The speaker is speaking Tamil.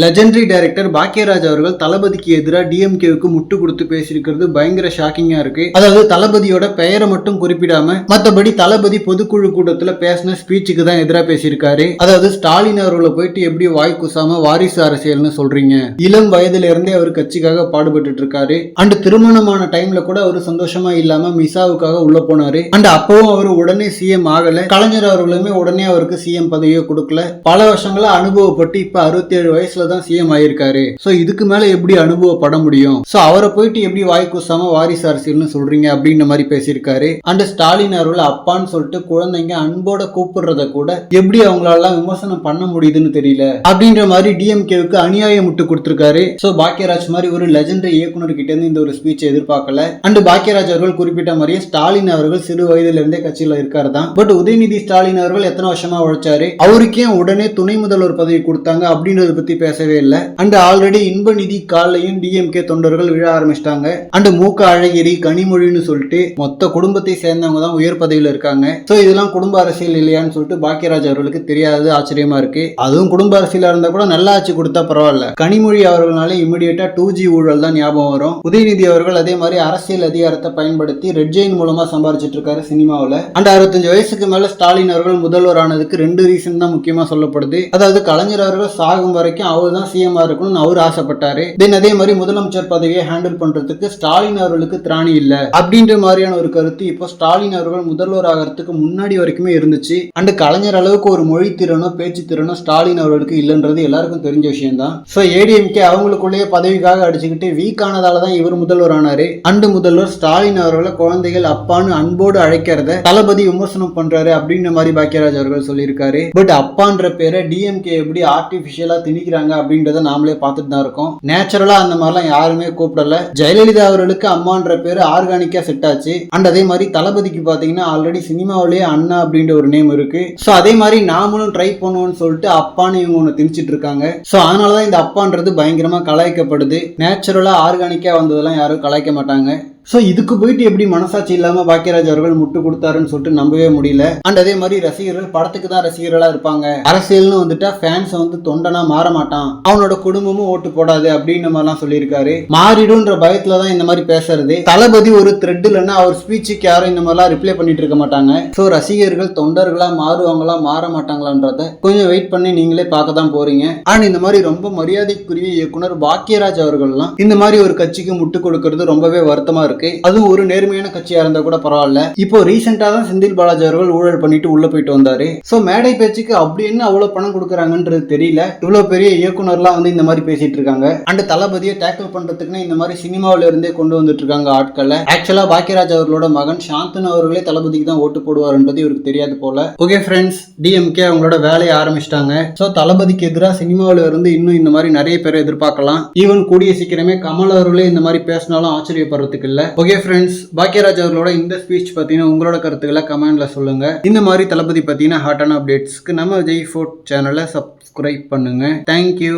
லெஜெண்டரி டைரக்டர் பாக்கியராஜ் அவர்கள் தளபதிக்கு எதிராக டிஎம்கேவுக்கு முட்டு கொடுத்து பேசியிருக்கிறது பயங்கர ஷாக்கிங்கா இருக்கு. அதாவது தளபதியோட பெயரை மட்டும் குறிப்பிடாம மற்றபடி தளபதி பொதுக்குழு கூட்டத்துல பேசின ஸ்பீச்சுக்கு தான் எதிராக பேசியிருக்காரு. அதாவது ஸ்டாலின் அவர்களை போயிட்டு எப்படி வாய் குசாம வாரிசு அரசியல்னு சொல்றீங்க, இளம் வயதுல இருந்தே அவர் கட்சிக்காக பாடுபட்டு இருக்காரு. அண்ட் திருமணமான டைம்ல கூட அவர் சந்தோஷமா இல்லாம மிசாவுக்காக உள்ள போனாரு. அண்ட் அப்பவும் அவர் உடனே சிஎம் ஆகல. கலைஞர் அவர்களுமே உடனே அவருக்கு சிஎம் பதவியை கொடுக்கல. பல வருஷங்களா அனுபவப்பட்டு இப்ப 67 வயசுல தான் சிஎம் ஆயிருக்காரு. சோ இதுக்கு மேல எப்படி அனுபவப்பட முடியும்? சோ அவரை போயிட்டு எப்படி வாய் கூசாம வாரிசு அரசியல்னு சொல்றீங்க அப்படின்ற மாதிரி பேசியிருக்காரு. அண்ட் ஸ்டாலின் அவர்கள் அப்பான்னு சொல்லிட்டு குழந்தைங்க அன்போட கூப்பிடுறத கூட எப்படி அவங்களால விமர்சனம் பண்ண முடியுதுன்னு தெரியல அப்படின்ற மாதிரி டிஎம்கேவுக்கு அநியாயம் முட்டு கொடுத்திருக்காரு. சோ பாக்கியராஜ் மாதிரி ஒரு லெஜெண்டரி இயக்குனர் கிட்ட இருந்து இந்த ஒரு ஸ்பீச் எதிர்பார்க்கல. அண்ட் பாக்கியராஜ் அவர்கள் குறிப்பிட்ட மாதிரியே ஸ்டாலின் அவர்கள் சிறு வயதுல இருந்தே கட்சியில இருக்காரு தான். பட் உதயநிதி ஸ்டாலின் அவர்கள் எத்தனை வருஷமா உழைச்சாரு, அவருக்கே உடனே துணை முதல்வர் பதவி கொடுத்தாங்க அப்படின்றத பத்தி பேசவே இல்லை. அண்ட் ஆல்ரெடி இன்ப நிதி காலையும் டிஎம்கே தொண்டர்கள் விழ ஆரம்பிச்சிட்டாங்க. அண்ட் மூக்க அழகிரி கனிமொழின்னு சொல்லிட்டு மொத்த குடும்பத்தை சேர்ந்தவங்க தான் உயர் பதவியில இருக்காங்க. சோ இதெல்லாம் குடும்ப அரசியல் இல்லையான்னு சொல்லிட்டு பாக்கியராஜ் அவர்களுக்கு தெரியாது, ஆச்சரியமா இருக்கு. அதுவும் குடும்ப அரசியலா இருந்தா கூட நல்லா ஆட்சி கொடுத்தா பரவாயில்ல. கனிமொழி அவர்களால இமிடியேட்டா 2G ஊழல் தான் ஞாபகம் வரும். உதயநிதி அவர்கள் அதே மாதிரி அரசியல் அதிகாரத்தை பயன்படுத்தி ரெட் ஜெயின் மூலமா சம்பாதிச்சிட்டு இருக்காரு சினிமாவில். அண்ட் 65 வயசுக்கு மேல ஸ்டாலின் அவர்கள் முதல்வர் ஆனதுக்கு 2 ரீசன் தான் முக்கியமா சொல்லப்படுது. அதாவது கலைஞர் அவர்கள் சாகும் வரைக்கும் அவர் தான் சிஎம் இருக்கணும்னு அவர் ஆசைப்பட்டாரு. தென் அதே மாதிரி முதலமைச்சர் பதவியை ஹேண்டில் பண்றதுக்கு ஸ்டாலின் அவர்களுக்கு திராணி இல்ல அப்படின்ற மாதிரியான ஒரு கருத்து இப்போ ஸ்டாலின் அவர்கள் முதல்வர் ஆகிறதுக்கு முன்னாடி வரைக்குமே இருந்துச்சு. அண்ட் கலைஞர் அளவுக்கு ஒரு மொழி திறனோ பேச்சு திறனோ ஸ்டாலின் அவர்களுக்கு இல்லைன்றது எல்லாருக்கும் தெரிஞ்ச விஷயம் தான். சோ ஏடிஎம்கே அவங்களுக்குள்ளேயே பதவிக்காக அடிச்சுக்கிட்டு வீக் ஆனதால தான் இவர் முதல்வர் ஆனாரு. அண்ட் முதல்வர் ஸ்டாலின் அவர்களை குழந்தைகள் அப்பான்னு அன்போடு அழைக்கிறத தளபதி விமர்சனம் பண்றாரு அப்படின்ற மாதிரி பாக்கியராஜ் அவர்கள் சொல்லியிருக்காரு. பட் அப்பான்ற பேரை டிஎம்கே எப்படி ஆர்டிபிஷியலா திணிக்கிறாங்க அப்படின்றத நாமளே பார்த்துட்டு தான் இருக்கோம். நேச்சுரலா அந்த மாதிரிலாம் யாருமே கூப்பிடல. ஜெயலலிதா அவர்களுக்கு அம்மான்ற பேரு ஆர்கானிக்கா செட் ஆச்சு. அண்ட் அதே மாதிரி தளபதிக்கு பாத்தீங்கன்னா ஆல்ரெடி சினிமாவிலேயே அண்ணா அப்படின்ற ஒரு நேம் இருக்கு. சோ அதே மாதிரி நாமளும் ட்ரை பண்ணுவோம்னு சொல்லிட்டு அப்பான்னு இவங்க ஒண்ணு திணிச்சிட்டு இருக்காங்க. சோ அதனாலதான் இந்த அப்பான்றது பயங்கரமா கலாய்க்கப்படுது. நேச்சுரலா ஆர்கானிக்கா வந்ததெல்லாம் யாரும் கலாய்க்க மாட்டாங்க. ஸோ இதுக்கு போயிட்டு எப்படி மனசாட்சி இல்லாமல் பாக்கியராஜ் அவர்கள் முட்டு கொடுத்தாருன்னு சொல்லிட்டு நம்பவே முடியல. அண்ட் அதே மாதிரி ரசிகர்கள் படத்துக்கு தான் ரசிகர்களாக இருப்பாங்க, அரசியல்னு வந்துட்டா ஃபேன்ஸ் வந்து தொண்டனா மாற மாட்டான், அவனோட குடும்பமும் ஓட்டு போடாது அப்படின்ற மாதிரிலாம் சொல்லியிருக்காரு. மாறிடுன்ற பயத்துல தான் இந்த மாதிரி பேசுறது. தளபதி ஒரு த்ரெட் இல்லைன்னா அவர் ஸ்பீச்சுக்கு யாரும் இந்த மாதிரிலாம் ரிப்ளை பண்ணிட்டு இருக்க மாட்டாங்க. ஸோ ரசிகர்கள் தொண்டர்களா மாறுவாங்களா மாற மாட்டாங்களான்றத கொஞ்சம் வெயிட் பண்ணி நீங்களே பார்க்க தான் போறீங்க. அண்ட் இந்த மாதிரி ரொம்ப மரியாதைக்குரிய இயக்குனர் பாக்கியராஜ் அவர்கள்லாம் இந்த மாதிரி ஒரு கட்சிக்கு முட்டு கொடுக்கறது ரொம்பவே வருத்தமா இருக்கு. அதுவும் ஒரு நேர்மையான கட்சியா இருந்தா கூட பரவாயில்ல. இப்போ ரீசெண்டா தான் செந்தில் பாலாஜி அவர்கள் ஊழல் பண்ணிட்டு உள்ள போயிட்டு வந்தாரு. சோ மேடை பேச்சுக்கு அப்படி என்ன அவ்வளவு பணம் கொடுக்கறாங்கன்றது தெரியல. இவ்வளவு பெரிய இயக்குனர்லாம் வந்து இந்த மாதிரி பேசிட்டு இருக்காங்க. அண்ட் தளபதியை டேக்கிள் பண்றதுக்குன்னு இந்த மாதிரி சினிமாவில இருந்தே கொண்டு வந்துட்டு இருக்காங்க ஆட்களை. ஆக்சுவலா பாக்கியராஜ் அவர்களோட மகன் சாந்தனு அவர்களே தளபதிக்கு தான் ஓட்டு போடுவாருன்றது இவருக்கு தெரியாது போல. ஓகே ஃப்ரெண்ட்ஸ், டிஎம்கே அவங்களோட வேலையை ஆரம்பிச்சிட்டாங்க. சோ தளபதிக்கு எதிராக சினிமாவில இருந்து இன்னும் இந்த மாதிரி நிறைய பேரை எதிர்பார்க்கலாம். ஈவன் கூடிய சீக்கிரமே கமல் அவர்களே இந்த மாதிரி பேசினாலும் ஆச்சரியப்படுறதுக்கு இல்ல. ஓகே ஃப்ரெண்ட்ஸ், பாக்கியராஜ் அவர்களோட இந்த ஸ்பீச் பத்தின உங்களோட கருத்துக்களை கமெண்ட்ல சொல்லுங்க. இந்த மாதிரி தளபதி பத்தின ஹாட்டான அப்டேட்ஸ்க்கு நம்ம விஜய் ஃபோர்ட் சேனலை சப்ஸ்கிரைப் பண்ணுங்க. தேங்க்யூ.